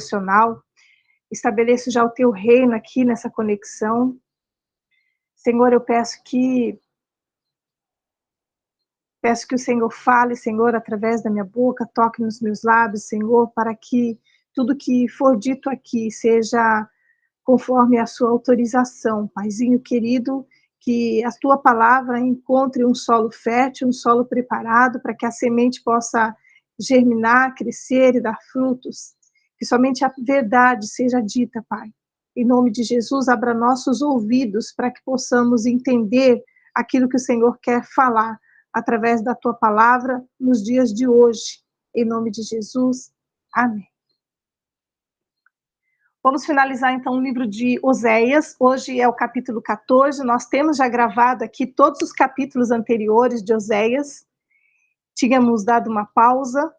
devocional. Estabeleço já o teu reino aqui nessa conexão. Senhor, eu peço que o Senhor fale, Senhor, através da minha boca, toque nos meus lábios, Senhor, para que tudo que for dito aqui seja conforme a sua autorização. Paizinho querido, que a tua palavra encontre um solo fértil, um solo preparado para que a semente possa germinar, crescer e dar frutos. Que somente a verdade seja dita, Pai. Em nome de Jesus, abra nossos ouvidos para que possamos entender aquilo que o Senhor quer falar através da tua palavra nos dias de hoje. Em nome de Jesus, amém. Vamos finalizar então o livro de Oséias. Hoje é o capítulo 14. Nós temos já gravado aqui todos os capítulos anteriores de Oséias. Tínhamos dado uma pausa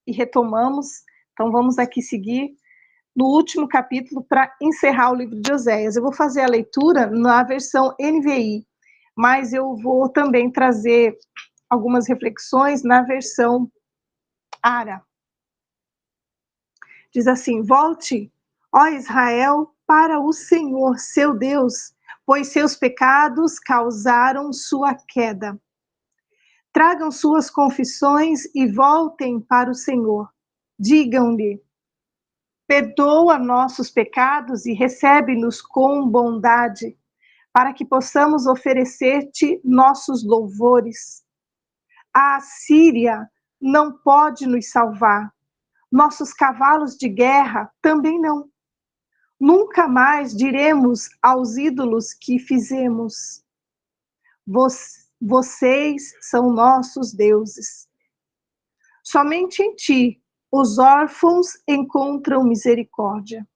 e retomamos. Então vamos aqui seguir no último capítulo para encerrar o livro de Oséias. Eu vou fazer a leitura na versão NVI, mas eu vou também trazer algumas reflexões na versão ARA. Diz assim: volte, ó Israel, para o Senhor, seu Deus, pois seus pecados causaram sua queda. Tragam suas confissões e voltem para o Senhor. Digam-lhe: perdoa nossos pecados e recebe-nos com bondade, para que possamos oferecer-te nossos louvores. A Assíria não pode nos salvar. Nossos cavalos de guerra também não. Nunca mais diremos aos ídolos que fizemos: vocês são nossos deuses. Somente em ti os órfãos encontram misericórdia.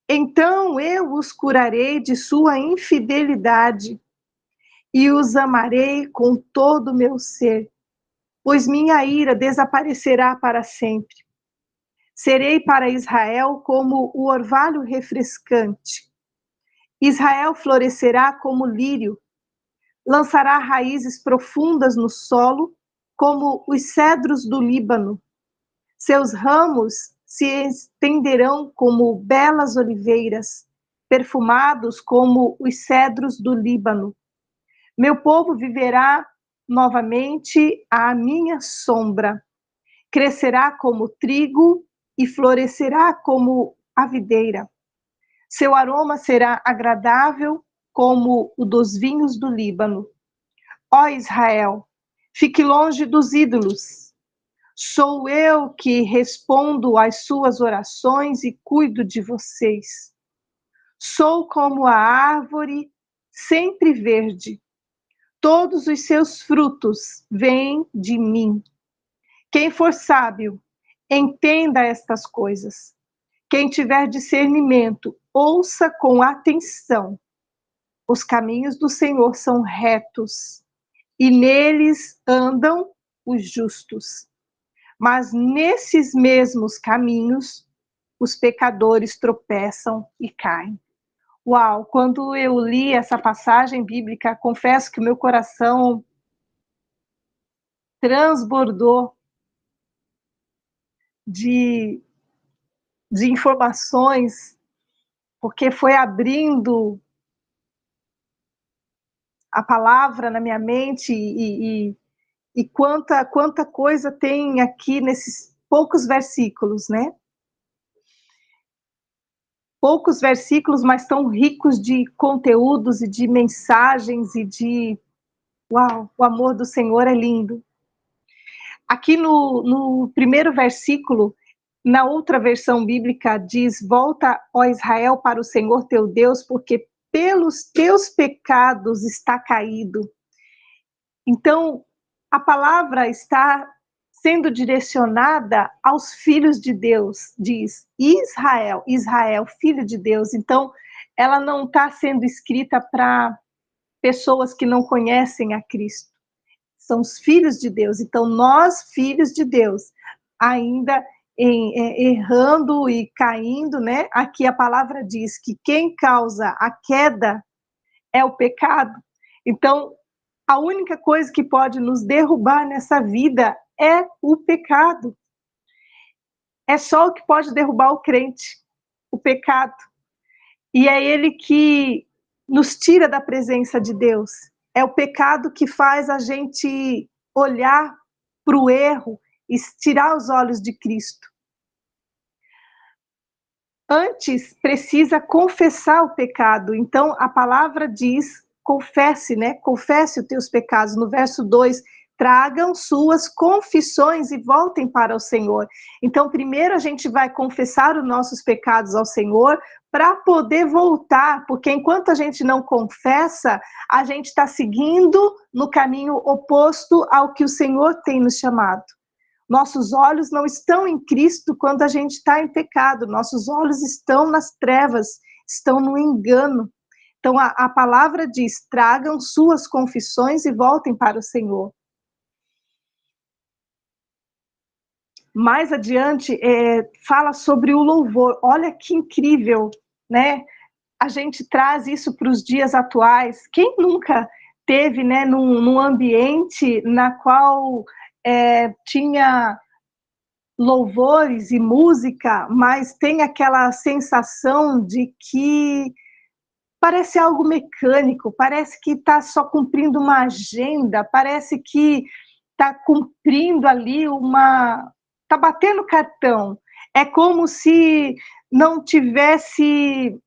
Então eu os curarei de sua infidelidade e os amarei com todo o meu ser, pois minha ira desaparecerá para sempre. Serei para Israel como o orvalho refrescante. Israel florescerá como lírio, lançará raízes profundas no solo, como os cedros do Líbano. Seus ramos se estenderão como belas oliveiras, perfumados como os cedros do Líbano. Meu povo viverá novamente à minha sombra. Crescerá como trigo e florescerá como a videira. Seu aroma será agradável como o dos vinhos do Líbano. Ó Israel, fique longe dos ídolos. Sou eu que respondo às suas orações e cuido de vocês. Sou como a árvore sempre verde. Todos os seus frutos vêm de mim. Quem for sábio, entenda estas coisas. Quem tiver discernimento, ouça com atenção. Os caminhos do Senhor são retos, e neles andam os justos. Mas nesses mesmos caminhos, os pecadores tropeçam e caem. Uau, quando eu li essa passagem bíblica, confesso que o meu coração transbordou de informações, porque foi abrindo a palavra na minha mente e quanta coisa tem aqui nesses poucos versículos, né? Poucos versículos, mas tão ricos de conteúdos e de mensagens e de... Uau, o amor do Senhor é lindo. Aqui no primeiro versículo, na outra versão bíblica, diz: volta, ó Israel, para o Senhor teu Deus, porque pelos teus pecados está caído. Então, a palavra está sendo direcionada aos filhos de Deus, diz Israel, Israel, filho de Deus. Então, ela não está sendo escrita para pessoas que não conhecem a Cristo. São os filhos de Deus. Então, nós, filhos de Deus, ainda errando e caindo, né? Aqui a palavra diz que quem causa a queda é o pecado. Então, a única coisa que pode nos derrubar nessa vida é o pecado. É só o que pode derrubar o crente, o pecado. E é ele que nos tira da presença de Deus. É o pecado que faz a gente olhar para o erro e tirar os olhos de Cristo. Antes, precisa confessar o pecado. Então, a palavra diz, confesse, né? Confesse os teus pecados. No verso 2, tragam suas confissões e voltem para o Senhor. Então, primeiro a gente vai confessar os nossos pecados ao Senhor para poder voltar, porque enquanto a gente não confessa, a gente está seguindo no caminho oposto ao que o Senhor tem nos chamado. Nossos olhos não estão em Cristo quando a gente está em pecado, nossos olhos estão nas trevas, estão no engano. Então, a palavra diz, tragam suas confissões e voltem para o Senhor. Mais adiante, fala sobre o louvor. Olha que incrível, né? A gente traz isso para os dias atuais. Quem nunca teve, né, num ambiente na qual tinha louvores e música, mas tem aquela sensação de que parece algo mecânico, parece que está só cumprindo uma agenda, parece que está cumprindo ali está batendo cartão. É como se não tivesse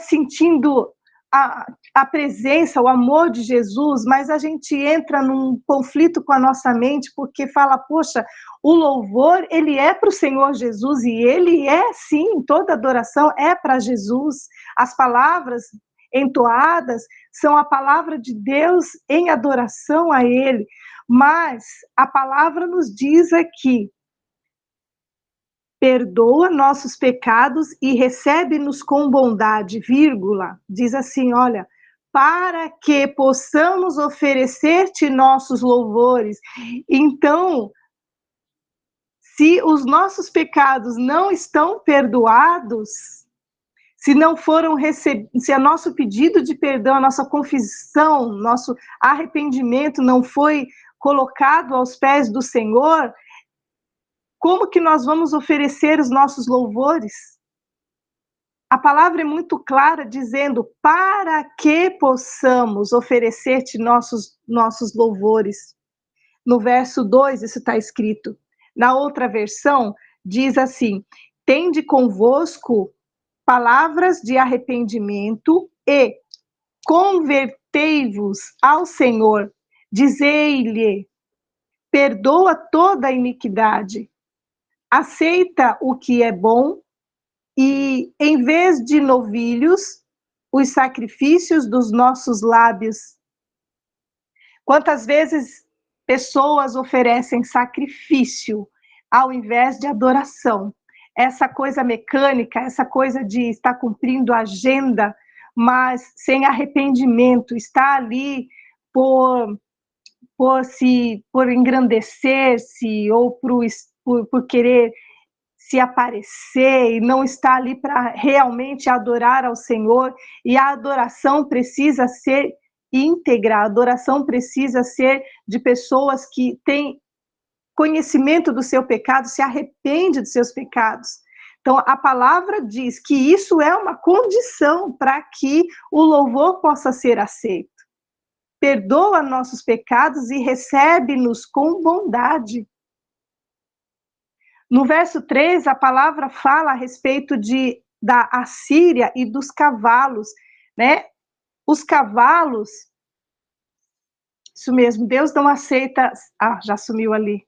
sentindo a presença, o amor de Jesus, mas a gente entra num conflito com a nossa mente, porque fala, poxa, o louvor, ele é para o Senhor Jesus, e ele é, sim, toda adoração é para Jesus. As palavras entoadas são a palavra de Deus em adoração a ele, mas a palavra nos diz aqui, perdoa nossos pecados e recebe-nos com bondade, vírgula, diz assim, olha, para que possamos oferecer-te nossos louvores. Então, se os nossos pecados não estão perdoados, se não foram recebidos, se o nosso pedido de perdão, a nossa confissão, nosso arrependimento não foi colocado aos pés do Senhor, como que nós vamos oferecer os nossos louvores? A palavra é muito clara, dizendo, para que possamos oferecer-te nossos louvores. No verso 2, isso está escrito. Na outra versão, diz assim, tende convosco palavras de arrependimento e convertei-vos ao Senhor. Dizei-lhe, perdoa toda a iniquidade, aceita o que é bom e, em vez de novilhos, os sacrifícios dos nossos lábios. Quantas vezes pessoas oferecem sacrifício ao invés de adoração? Essa coisa mecânica, essa coisa de estar cumprindo a agenda, mas sem arrependimento, está ali por engrandecer-se ou por querer se aparecer e não está ali para realmente adorar ao Senhor. E a adoração precisa ser íntegra, a adoração precisa ser de pessoas que têm conhecimento do seu pecado, se arrepende dos seus pecados. Então, a palavra diz que isso é uma condição para que o louvor possa ser aceito. Perdoa nossos pecados e recebe-nos com bondade. No verso 3, a palavra fala a respeito da Assíria e dos cavalos, né? Os cavalos, isso mesmo, Deus não aceita, já sumiu ali,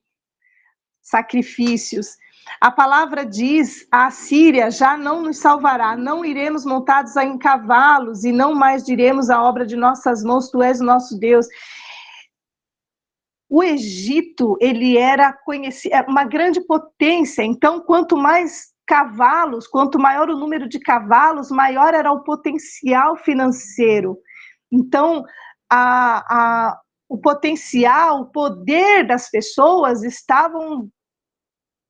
sacrifícios. A palavra diz, a Assíria já não nos salvará, não iremos montados em cavalos e não mais diremos a obra de nossas mãos, tu és o nosso Deus. O Egito, ele era uma grande potência, então quanto mais cavalos, quanto maior o número de cavalos, maior era o potencial financeiro. Então, o potencial, o poder das pessoas estavam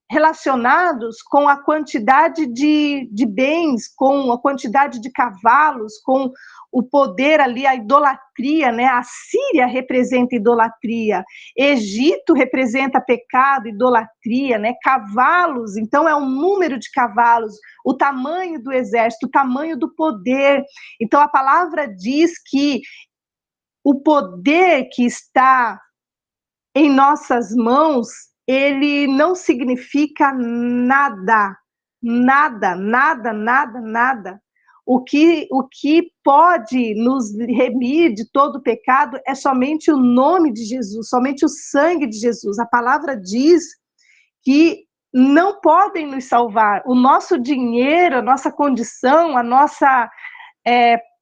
relacionados com a quantidade de bens, com a quantidade de cavalos, com o poder ali, a idolatria, né? A Síria representa idolatria, Egito representa pecado, idolatria, né? Cavalos, então é um número de cavalos, o tamanho do exército, o tamanho do poder. Então a palavra diz que o poder que está em nossas mãos, ele não significa nada, nada, nada, nada, nada. O que pode nos remir de todo pecado é somente o nome de Jesus, somente o sangue de Jesus. A palavra diz que não podem nos salvar. O nosso dinheiro, a nossa condição, a nossa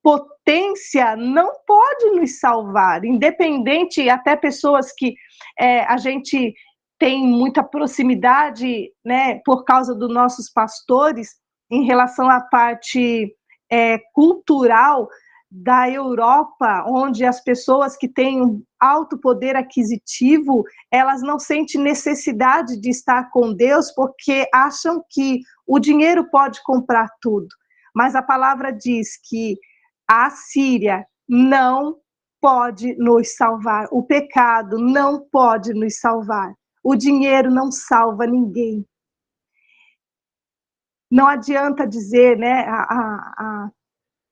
potência não pode nos salvar, independente, até pessoas que a gente tem muita proximidade, né, por causa dos nossos pastores, em relação à parte cultural da Europa, onde as pessoas que têm um alto poder aquisitivo, elas não sentem necessidade de estar com Deus, porque acham que o dinheiro pode comprar tudo. Mas a palavra diz que a Síria não pode nos salvar, o pecado não pode nos salvar, o dinheiro não salva ninguém. Não adianta dizer, né,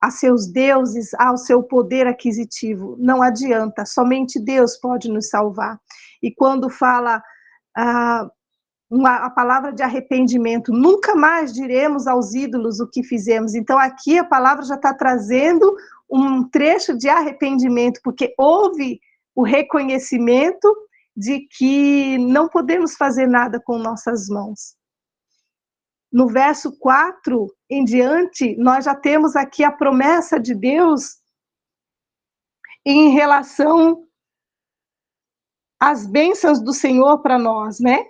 a seus deuses, ao seu poder aquisitivo, não adianta, somente Deus pode nos salvar. E quando fala a palavra de arrependimento, nunca mais diremos aos ídolos o que fizemos. Então aqui a palavra já está trazendo um trecho de arrependimento, porque houve o reconhecimento de que não podemos fazer nada com nossas mãos. No verso 4 em diante, nós já temos aqui a promessa de Deus em relação às bênçãos do Senhor para nós, né?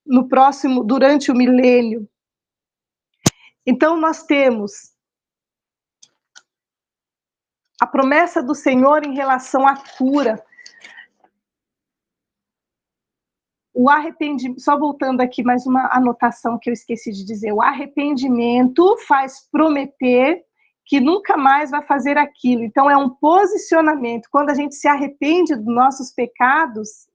No próximo, durante o milênio. Então nós temos a promessa do Senhor em relação à cura. O arrependimento, só voltando aqui mais uma anotação que eu esqueci de dizer, o arrependimento faz prometer que nunca mais vai fazer aquilo. Então é um posicionamento. Quando a gente se arrepende dos nossos pecados,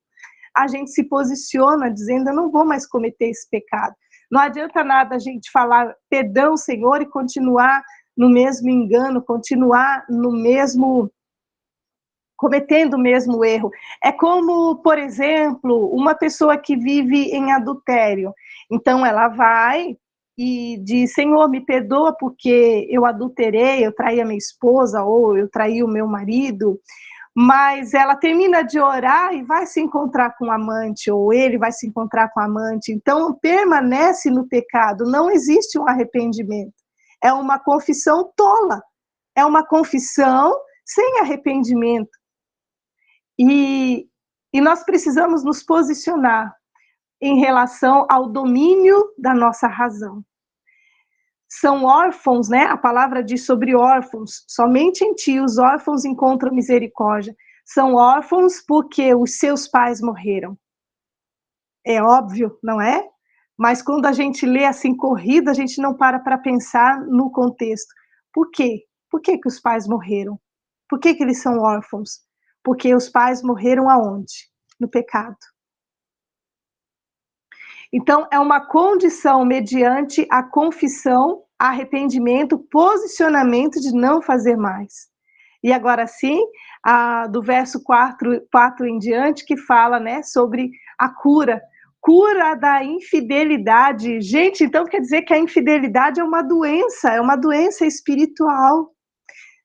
a gente se posiciona dizendo, eu não vou mais cometer esse pecado. Não adianta nada a gente falar perdão, Senhor, e continuar no mesmo engano, continuar no mesmo, cometendo o mesmo erro. É como, por exemplo, uma pessoa que vive em adultério. Então ela vai e diz, Senhor, me perdoa porque eu adulterei, eu traí a minha esposa, ou eu traí o meu marido, mas ela termina de orar e vai se encontrar com o amante, ou ele vai se encontrar com o amante, então permanece no pecado, não existe um arrependimento, é uma confissão tola, é uma confissão sem arrependimento, e nós precisamos nos posicionar em relação ao domínio da nossa razão. São órfãos, né? A palavra diz sobre órfãos, somente em ti os órfãos encontram misericórdia. São órfãos porque os seus pais morreram. É óbvio, não é? Mas quando a gente lê assim corrida, a gente não para pensar no contexto. Por quê? Por que os pais morreram? Por que eles são órfãos? Porque os pais morreram aonde? No pecado. Então, é uma condição mediante a confissão, arrependimento, posicionamento de não fazer mais. E agora sim, do verso 4 em diante, que fala, né, sobre a cura da infidelidade. Gente, então quer dizer que a infidelidade é uma doença espiritual.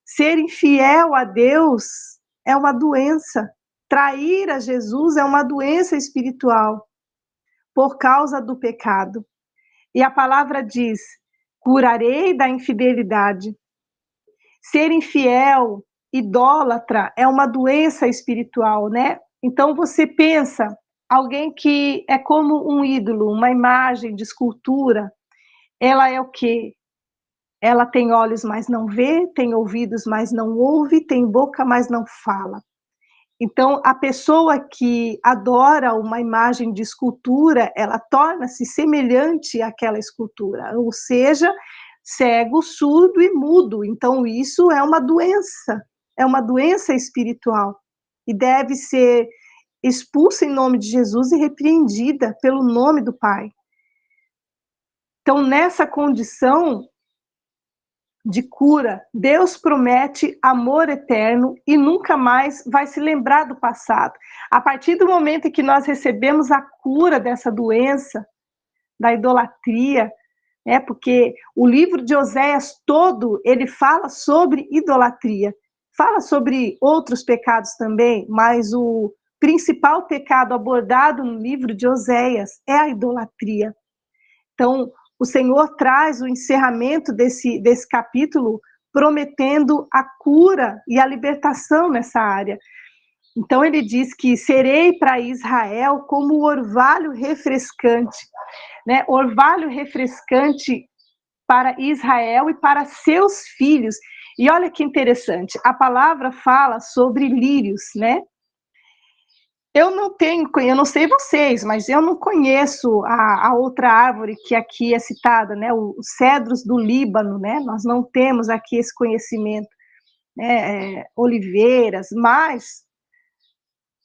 Ser infiel a Deus é uma doença. Trair a Jesus é uma doença espiritual por causa do pecado. E a palavra diz, curarei da infidelidade. Ser infiel, idólatra, é uma doença espiritual, né? Então você pensa, alguém que é como um ídolo, uma imagem de escultura, ela é o quê? Ela tem olhos, mas não vê, tem ouvidos, mas não ouve, tem boca, mas não fala. Então, a pessoa que adora uma imagem de escultura, ela torna-se semelhante àquela escultura, ou seja, cego, surdo e mudo. Então, isso é uma doença espiritual, e deve ser expulsa em nome de Jesus e repreendida pelo nome do Pai. Então, nessa condição de cura, Deus promete amor eterno e nunca mais vai se lembrar do passado. A partir do momento em que nós recebemos a cura dessa doença, da idolatria, né, porque o livro de Oséias todo, ele fala sobre idolatria, fala sobre outros pecados também, mas o principal pecado abordado no livro de Oséias é a idolatria. Então, o Senhor traz o encerramento desse capítulo prometendo a cura e a libertação nessa área. Então ele diz que serei para Israel como o orvalho refrescante, né? Orvalho refrescante para Israel e para seus filhos. E olha que interessante, a palavra fala sobre lírios, né? Eu não sei vocês, mas eu não conheço a outra árvore que aqui é citada, né? Os cedros do Líbano, né? Nós não temos aqui esse conhecimento, né? Oliveiras, mas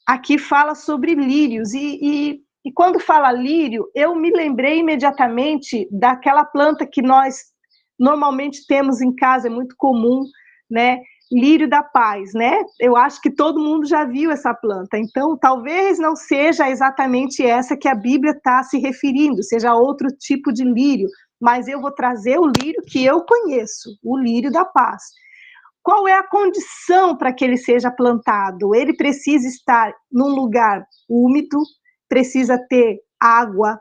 aqui fala sobre lírios, e quando fala lírio, eu me lembrei imediatamente daquela planta que nós normalmente temos em casa, é muito comum, né? Lírio da paz, né? Eu acho que todo mundo já viu essa planta, então talvez não seja exatamente essa que a Bíblia está se referindo, seja outro tipo de lírio, mas eu vou trazer o lírio que eu conheço, o lírio da paz. Qual é a condição para que ele seja plantado? Ele precisa estar num lugar úmido, precisa ter água,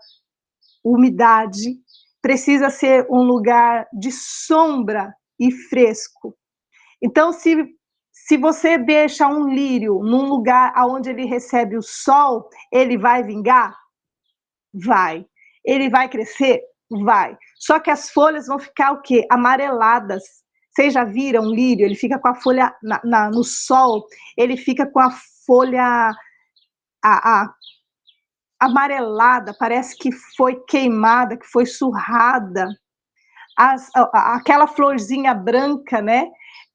umidade, precisa ser um lugar de sombra e fresco. Então, se você deixa um lírio num lugar onde ele recebe o sol, ele vai vingar? Vai. Ele vai crescer? Vai. Só que as folhas vão ficar o quê? Amareladas. Vocês já viram um lírio? Ele fica com a folha no sol, ele fica com a folha amarelada, parece que foi queimada, que foi surrada. Aquela florzinha branca, né?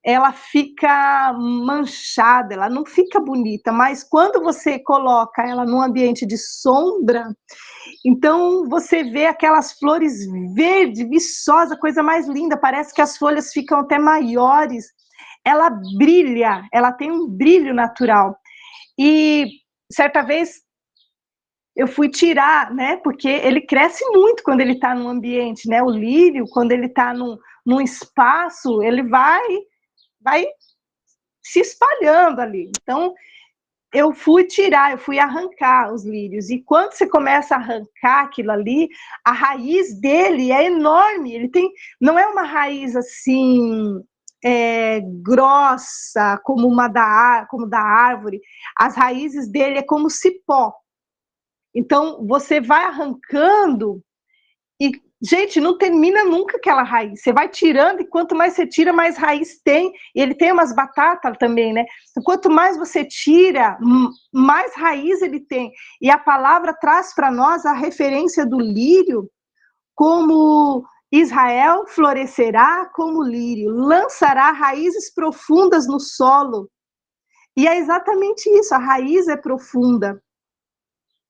Ela fica manchada, ela não fica bonita, mas quando você coloca ela num ambiente de sombra, então você vê aquelas flores verde, viçosa, coisa mais linda, parece que as folhas ficam até maiores, ela brilha, ela tem um brilho natural. E certa vez eu fui tirar, né, porque ele cresce muito quando ele está num ambiente, né, o lírio, quando ele está num espaço, ele vai se espalhando ali. Então, eu fui arrancar os lírios, e quando você começa a arrancar aquilo ali, a raiz dele é enorme, não é uma raiz assim, grossa, como da árvore, as raízes dele é como cipó. Então, você vai arrancando e, gente, não termina nunca aquela raiz. Você vai tirando e quanto mais você tira, mais raiz tem. E ele tem umas batatas também, né? Então, quanto mais você tira, mais raiz ele tem. E a palavra traz para nós a referência do lírio como Israel florescerá como lírio, lançará raízes profundas no solo. E é exatamente isso, a raiz é profunda.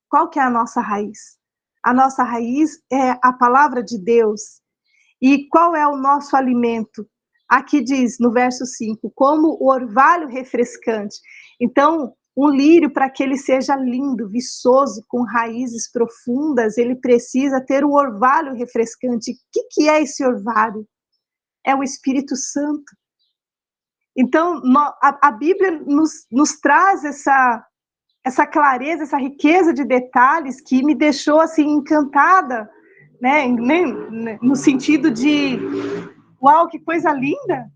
Qual que é a nossa raiz? A nossa raiz é a palavra de Deus. E qual é o nosso alimento? Aqui diz, no verso 5, como o orvalho refrescante. Então, um lírio, para que ele seja lindo, viçoso, com raízes profundas, ele precisa ter o orvalho refrescante. O que é esse orvalho? É o Espírito Santo. Então, a Bíblia nos traz essa clareza, essa riqueza de detalhes que me deixou assim encantada, né? No sentido de, uau, que coisa linda!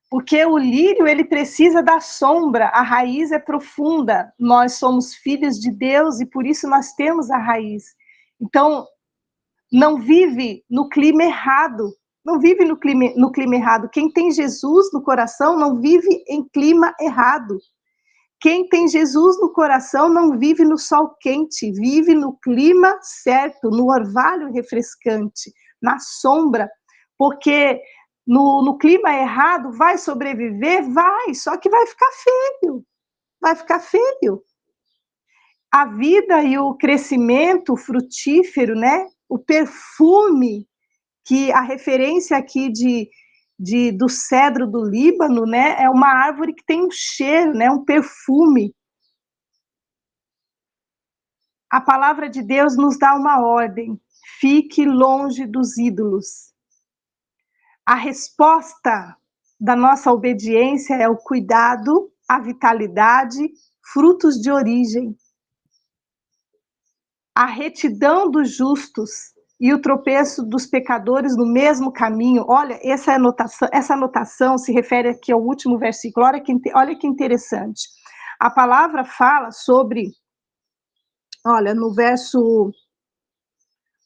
Porque o lírio, ele precisa da sombra, a raiz é profunda, nós somos filhos de Deus e por isso nós temos a raiz. Então, não vive no clima errado, não vive no clima errado. Quem tem Jesus no coração não vive em clima errado. Quem tem Jesus no coração não vive no sol quente, vive no clima certo, no orvalho refrescante, na sombra, porque no clima errado vai sobreviver? Vai, só que vai ficar feio, vai ficar feio. A vida e o crescimento frutífero, né? O perfume, que a referência aqui do cedro do Líbano, né? É uma árvore que tem um cheiro, né? Um perfume. A palavra de Deus nos dá uma ordem: fique longe dos ídolos. A resposta da nossa obediência é o cuidado, a vitalidade, frutos de origem. A retidão dos justos e o tropeço dos pecadores no mesmo caminho. Olha, essa anotação se refere aqui ao último versículo. Olha que interessante. A palavra fala sobre, olha, no verso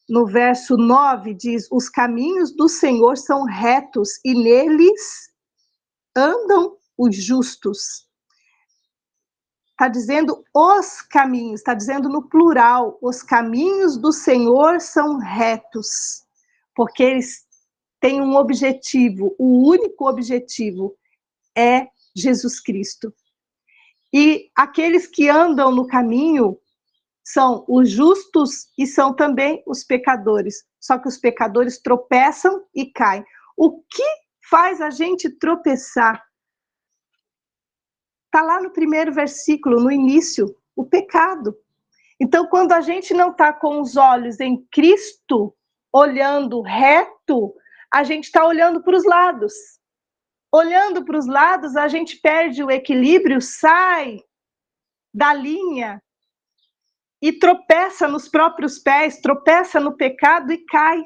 9 diz: os caminhos do Senhor são retos e neles andam os justos. Está dizendo os caminhos, está dizendo no plural, os caminhos do Senhor são retos, porque eles têm um objetivo, o único objetivo é Jesus Cristo. E aqueles que andam no caminho são os justos e são também os pecadores, só que os pecadores tropeçam e caem. O que faz a gente tropeçar? Está lá no primeiro versículo, no início, o pecado. Então, quando a gente não está com os olhos em Cristo, olhando reto, a gente está olhando para os lados. Olhando para os lados, a gente perde o equilíbrio, sai da linha e tropeça nos próprios pés, tropeça no pecado e cai.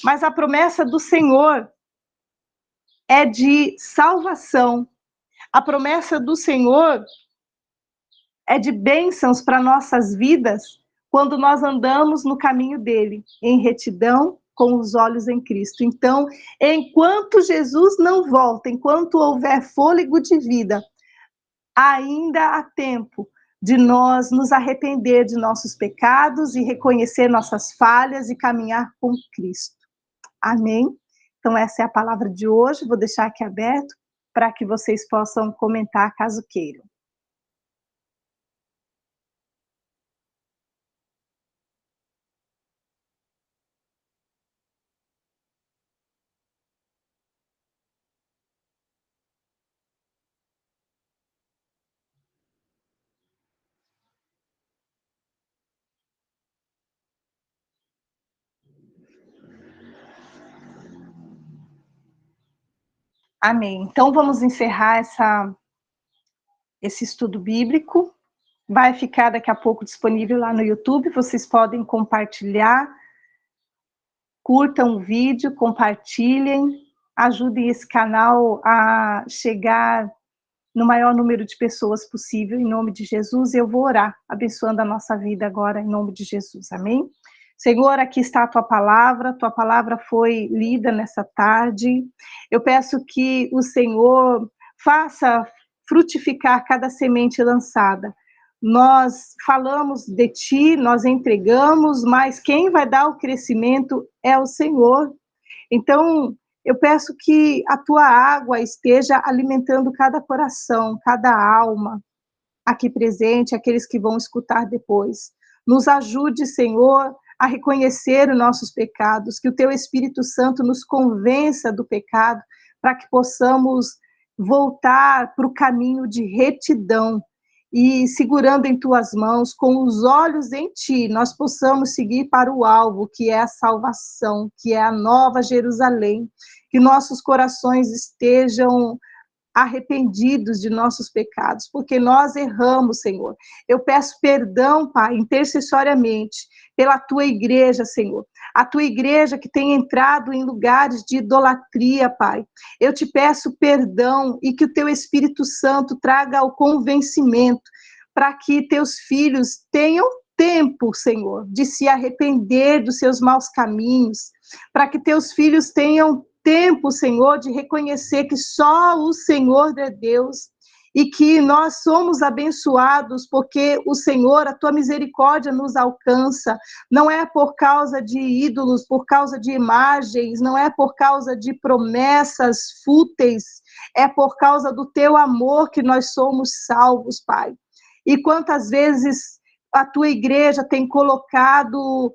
Mas a promessa do Senhor é de salvação. A promessa do Senhor é de bênçãos para nossas vidas quando nós andamos no caminho dele, em retidão, com os olhos em Cristo. Então, enquanto Jesus não volta, enquanto houver fôlego de vida, ainda há tempo de nós nos arrepender de nossos pecados e reconhecer nossas falhas e caminhar com Cristo. Amém? Então, essa é a palavra de hoje. Vou deixar aqui aberto para que vocês possam comentar caso queiram. Amém. Então, vamos encerrar esse estudo bíblico. Vai ficar daqui a pouco disponível lá no YouTube. Vocês podem compartilhar, curtam o vídeo, compartilhem, ajudem esse canal a chegar no maior número de pessoas possível, em nome de Jesus. Eu vou orar, abençoando a nossa vida agora, em nome de Jesus. Amém? Senhor, aqui está a tua palavra foi lida nessa tarde. Eu peço que o Senhor faça frutificar cada semente lançada. Nós falamos de ti, nós entregamos, mas quem vai dar o crescimento é o Senhor. Então, eu peço que a tua água esteja alimentando cada coração, cada alma aqui presente, aqueles que vão escutar depois. Nos ajude, Senhor, a reconhecer os nossos pecados, que o teu Espírito Santo nos convença do pecado, para que possamos voltar para o caminho de retidão e, segurando em tuas mãos, com os olhos em ti, nós possamos seguir para o alvo, que é a salvação, que é a nova Jerusalém, que nossos corações estejam arrependidos de nossos pecados, porque nós erramos, Senhor. Eu peço perdão, Pai, intercessoriamente, pela tua igreja, Senhor. A tua igreja que tem entrado em lugares de idolatria, Pai. Eu te peço perdão e que o teu Espírito Santo traga o convencimento para que teus filhos tenham tempo, Senhor, de se arrepender dos seus maus caminhos, para que teus filhos tenham tempo, Senhor, de reconhecer que só o Senhor é Deus, e que nós somos abençoados porque o Senhor, a tua misericórdia nos alcança, não é por causa de ídolos, por causa de imagens, não é por causa de promessas fúteis, é por causa do teu amor que nós somos salvos, Pai. E quantas vezes a tua igreja tem colocado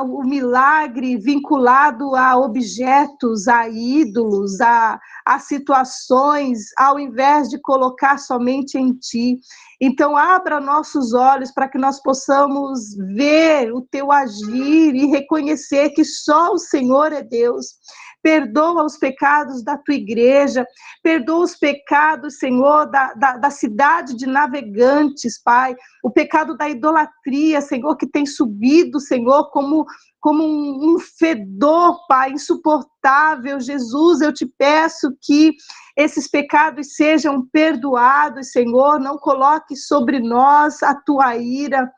o milagre vinculado a objetos, a ídolos, a situações, ao invés de colocar somente em ti. Então, abra nossos olhos para que nós possamos ver o teu agir e reconhecer que só o Senhor é Deus. Perdoa os pecados da tua igreja, perdoa os pecados, Senhor, da cidade de Navegantes, Pai, o pecado da idolatria, Senhor, que tem subido, Senhor, como um fedor, Pai, insuportável. Jesus, eu te peço que esses pecados sejam perdoados, Senhor, não coloque sobre nós a tua ira.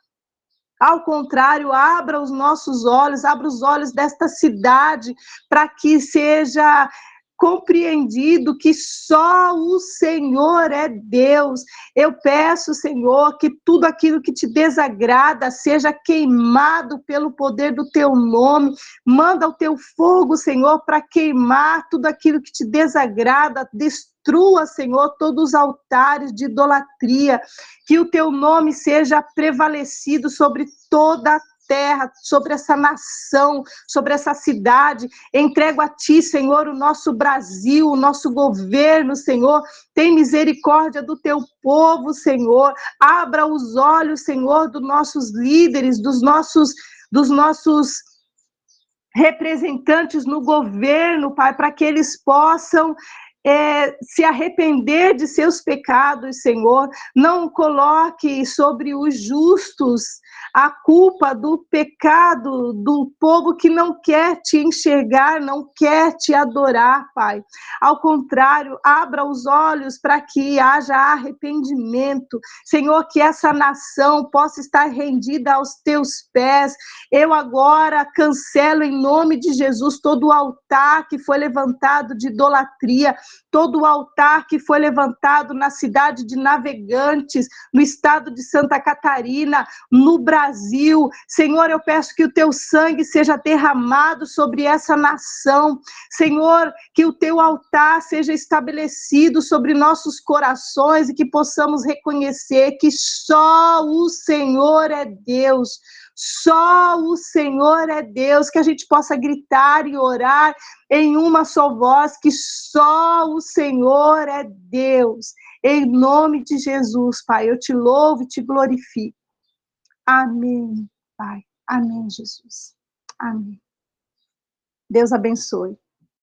Ao contrário, abra os nossos olhos, abra os olhos desta cidade, para que seja compreendido que só o Senhor é Deus. Eu peço, Senhor, que tudo aquilo que te desagrada seja queimado pelo poder do teu nome. Manda o teu fogo, Senhor, para queimar tudo aquilo que te desagrada. Destrua, Senhor, todos os altares de idolatria. Que o teu nome seja prevalecido sobre toda a terra, sobre essa nação, sobre essa cidade. Entrego a ti, Senhor, o nosso Brasil, o nosso governo, Senhor. Tem misericórdia do teu povo, Senhor. Abra os olhos, Senhor, dos nossos líderes, dos nossos representantes no governo, Pai, para que eles possam se arrepender de seus pecados, Senhor. Não coloque sobre os justos a culpa do pecado do povo que não quer te enxergar, não quer te adorar, Pai. Ao contrário, abra os olhos para que haja arrependimento. Senhor, que essa nação possa estar rendida aos teus pés. Eu agora cancelo em nome de Jesus todo o altar que foi levantado de idolatria, todo o altar que foi levantado na cidade de Navegantes, no estado de Santa Catarina, no Brasil. Senhor, eu peço que o teu sangue seja derramado sobre essa nação. Senhor, que o teu altar seja estabelecido sobre nossos corações e que possamos reconhecer que só o Senhor é Deus. Só o Senhor é Deus, que a gente possa gritar e orar em uma só voz, que só o Senhor é Deus. Em nome de Jesus, Pai, eu te louvo e te glorifico. Amém, Pai. Amém, Jesus. Amém. Deus abençoe.